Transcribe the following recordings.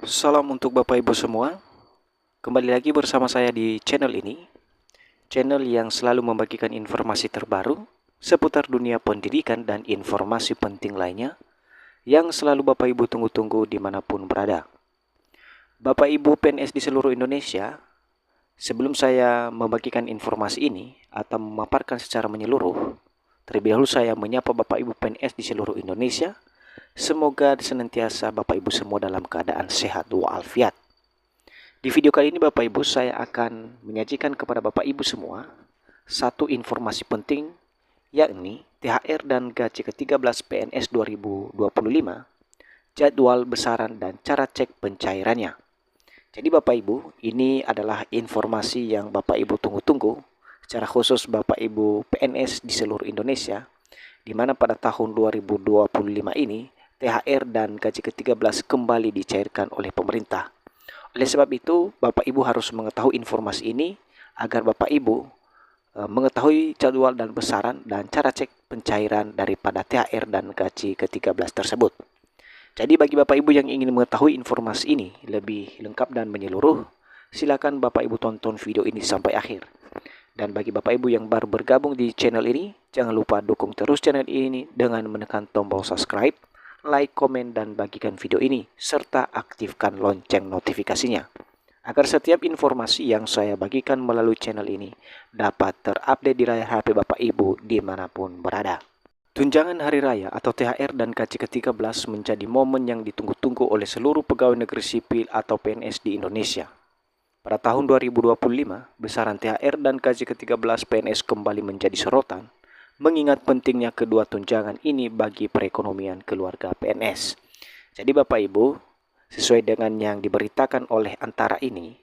Salam untuk Bapak Ibu semua. Kembali lagi bersama saya di channel ini, channel yang selalu membagikan informasi terbaru seputar dunia pendidikan dan informasi penting lainnya yang selalu Bapak Ibu tunggu-tunggu dimanapun berada. Bapak Ibu PNS di seluruh Indonesia, sebelum saya membagikan informasi ini atau memaparkan secara menyeluruh, terlebih dahulu saya menyapa Bapak Ibu PNS di seluruh Indonesia. Semoga senantiasa Bapak Ibu semua dalam keadaan sehat walafiat. Di video kali ini Bapak Ibu, saya akan menyajikan kepada Bapak Ibu semua satu informasi penting, yakni THR dan gaji ke-13 PNS 2025, jadwal besaran dan cara cek pencairannya. Jadi Bapak Ibu, ini adalah informasi yang Bapak Ibu tunggu-tunggu, secara khusus Bapak Ibu PNS di seluruh Indonesia, di mana pada tahun 2025 ini THR dan gaji ke-13 kembali dicairkan oleh pemerintah. Oleh sebab itu, Bapak Ibu harus mengetahui informasi ini agar Bapak Ibu mengetahui jadwal dan besaran dan cara cek pencairan daripada THR dan gaji ke-13 tersebut. Jadi bagi Bapak Ibu yang ingin mengetahui informasi ini lebih lengkap dan menyeluruh, silakan Bapak Ibu tonton video ini sampai akhir. Dan bagi Bapak Ibu yang baru bergabung di channel ini, jangan lupa dukung terus channel ini dengan menekan tombol subscribe, like, komen, dan bagikan video ini, serta aktifkan lonceng notifikasinya, agar setiap informasi yang saya bagikan melalui channel ini dapat terupdate di layar HP Bapak Ibu dimanapun berada. Tunjangan Hari Raya atau THR dan gaji ke-13 menjadi momen yang ditunggu-tunggu oleh seluruh pegawai negeri sipil atau PNS di Indonesia. Pada tahun 2025, besaran THR dan gaji ke-13 PNS kembali menjadi sorotan, mengingat pentingnya kedua tunjangan ini bagi perekonomian keluarga PNS. Jadi Bapak Ibu, sesuai dengan yang diberitakan oleh Antara ini,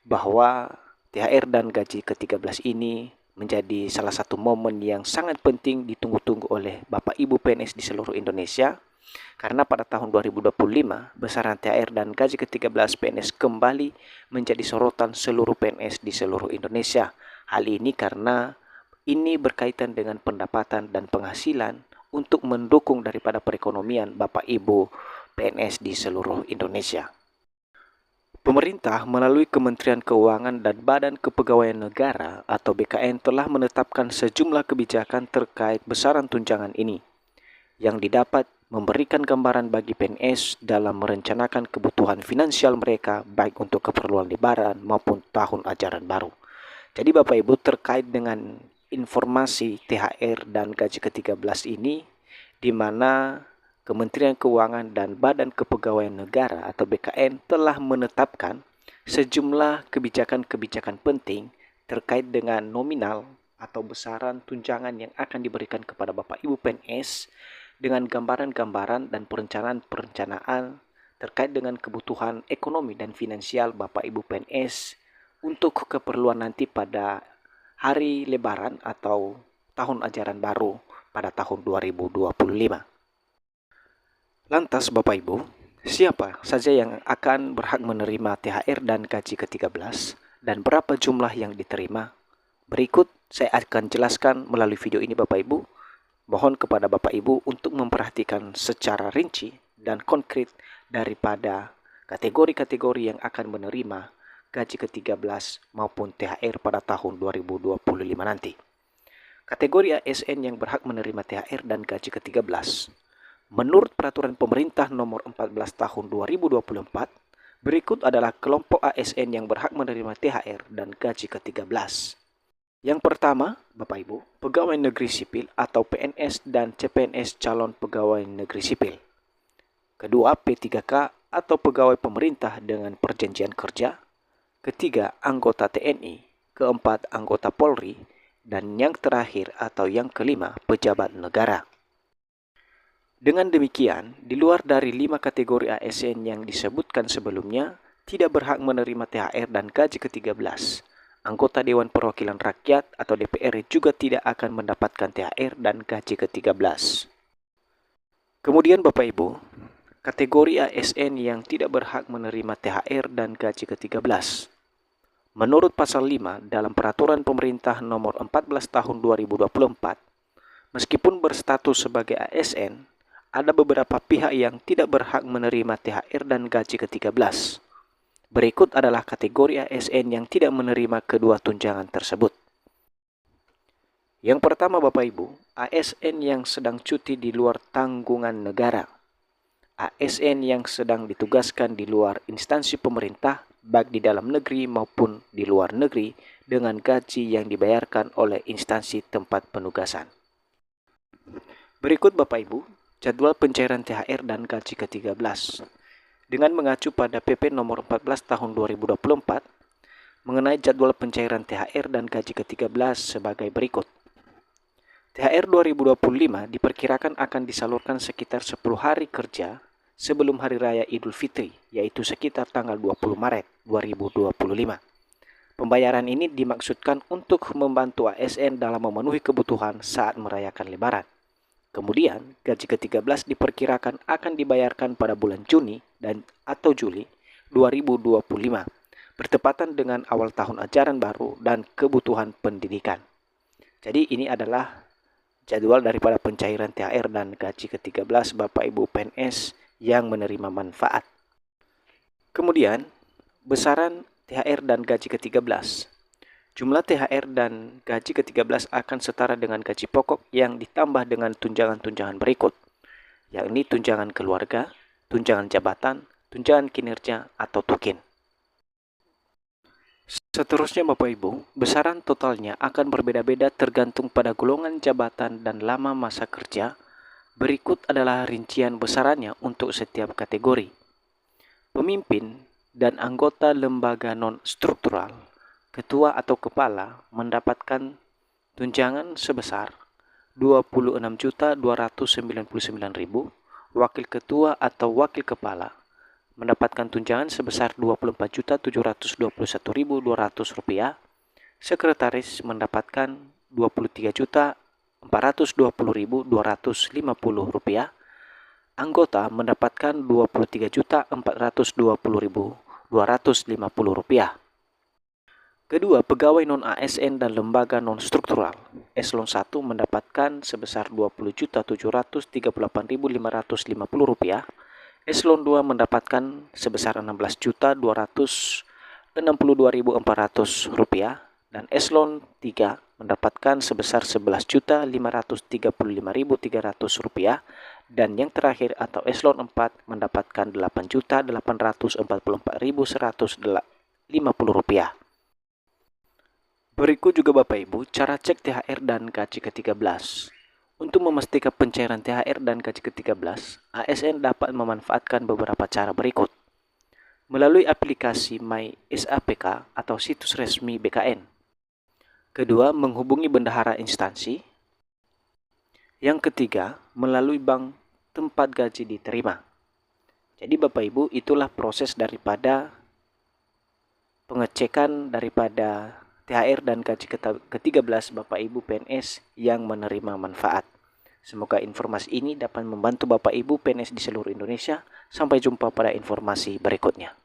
bahwa THR dan gaji ke-13 ini menjadi salah satu momen yang sangat penting ditunggu-tunggu oleh Bapak Ibu PNS di seluruh Indonesia, karena pada tahun 2025, besaran THR dan gaji ke-13 PNS kembali menjadi sorotan seluruh PNS di seluruh Indonesia. Hal ini karena ini berkaitan dengan pendapatan dan penghasilan untuk mendukung daripada perekonomian Bapak Ibu PNS di seluruh Indonesia. Pemerintah melalui Kementerian Keuangan dan Badan Kepegawaian Negara atau BKN telah menetapkan sejumlah kebijakan terkait besaran tunjangan ini, yang didapat memberikan gambaran bagi PNS dalam merencanakan kebutuhan finansial mereka baik untuk keperluan lebaran maupun tahun ajaran baru. Jadi Bapak Ibu, terkait dengan informasi THR dan gaji ke-13 ini, di mana Kementerian Keuangan dan Badan Kepegawaian Negara atau BKN telah menetapkan sejumlah kebijakan-kebijakan penting terkait dengan nominal atau besaran tunjangan yang akan diberikan kepada Bapak Ibu PNS, dengan gambaran-gambaran dan perencanaan terkait dengan kebutuhan ekonomi dan finansial Bapak Ibu PNS untuk keperluan nanti pada hari lebaran atau tahun ajaran baru pada tahun 2025. Lantas Bapak Ibu, siapa saja yang akan berhak menerima THR dan gaji ke-13 dan berapa jumlah yang diterima? Berikut saya akan jelaskan melalui video ini Bapak Ibu. Mohon kepada Bapak Ibu untuk memperhatikan secara rinci dan konkret daripada kategori-kategori yang akan menerima gaji ke-13 maupun THR pada tahun 2025 nanti. Kategori ASN yang berhak menerima THR dan gaji ke-13, menurut Peraturan Pemerintah Nomor 14 Tahun 2024, berikut adalah kelompok ASN yang berhak menerima THR dan gaji ke-13. Yang pertama, Bapak Ibu, pegawai negeri sipil atau PNS dan CPNS calon pegawai negeri sipil. Kedua, P3K atau pegawai pemerintah dengan perjanjian kerja. Ketiga, anggota TNI. Keempat, anggota Polri. Dan yang terakhir atau yang kelima, pejabat negara. Dengan demikian, di luar dari 5 kategori ASN yang disebutkan sebelumnya, tidak berhak menerima THR dan gaji ke-13. Anggota Dewan Perwakilan Rakyat atau DPR juga tidak akan mendapatkan THR dan gaji ke-13. Kemudian Bapak Ibu, kategori ASN yang tidak berhak menerima THR dan gaji ke-13. Menurut pasal 5 dalam Peraturan Pemerintah Nomor 14 Tahun 2024, meskipun berstatus sebagai ASN, ada beberapa pihak yang tidak berhak menerima THR dan gaji ke-13. Berikut adalah kategori ASN yang tidak menerima kedua tunjangan tersebut. Yang pertama Bapak Ibu, ASN yang sedang cuti di luar tanggungan negara. ASN yang sedang ditugaskan di luar instansi pemerintah, baik di dalam negeri maupun di luar negeri, dengan gaji yang dibayarkan oleh instansi tempat penugasan. Berikut Bapak Ibu, jadwal pencairan THR dan gaji ke-13. Dengan mengacu pada PP nomor 14 tahun 2024, mengenai jadwal pencairan THR dan gaji ke-13 sebagai berikut. THR 2025 diperkirakan akan disalurkan sekitar 10 hari kerja sebelum Hari Raya Idul Fitri, yaitu sekitar tanggal 20 Maret 2025. Pembayaran ini dimaksudkan untuk membantu ASN dalam memenuhi kebutuhan saat merayakan Lebaran. Kemudian, gaji ke-13 diperkirakan akan dibayarkan pada bulan Juni dan atau Juli 2025, bertepatan dengan awal tahun ajaran baru dan kebutuhan pendidikan. Jadi ini adalah jadwal daripada pencairan THR dan gaji ke-13 Bapak Ibu PNS yang menerima manfaat. Kemudian, besaran THR dan gaji ke-13. Jumlah THR dan gaji ke-13 akan setara dengan gaji pokok yang ditambah dengan tunjangan-tunjangan berikut, yakni tunjangan keluarga, tunjangan jabatan, tunjangan kinerja, atau tukin. Seterusnya Bapak Ibu, besaran totalnya akan berbeda-beda tergantung pada golongan jabatan dan lama masa kerja. Berikut adalah rincian besarannya untuk setiap kategori. Pemimpin dan anggota lembaga non-struktural, ketua atau kepala mendapatkan tunjangan sebesar 26.299.000, wakil ketua atau wakil kepala mendapatkan tunjangan sebesar 24.721.200 rupiah, sekretaris mendapatkan 23.420.250 rupiah, anggota mendapatkan 23.420.250 rupiah. Kedua, pegawai non-ASN dan lembaga non-struktural, Eselon 1 mendapatkan sebesar 20.738.550 rupiah, Eselon 2 mendapatkan sebesar 16.262.400 rupiah, dan Eselon 3 mendapatkan sebesar 11.535.300 rupiah, dan yang terakhir atau Eselon 4 mendapatkan 8.844.150 rupiah. Berikut juga Bapak Ibu, cara cek THR dan gaji ke-13. Untuk memastikan pencairan THR dan gaji ke-13, ASN dapat memanfaatkan beberapa cara berikut. Melalui aplikasi My SAPK atau situs resmi BKN. Kedua, menghubungi bendahara instansi. Yang ketiga, melalui bank tempat gaji diterima. Jadi Bapak Ibu, itulah proses daripada pengecekan daripada THR dan gaji ke-13 Bapak Ibu PNS yang menerima manfaat. Semoga informasi ini dapat membantu Bapak Ibu PNS di seluruh Indonesia. Sampai jumpa pada informasi berikutnya.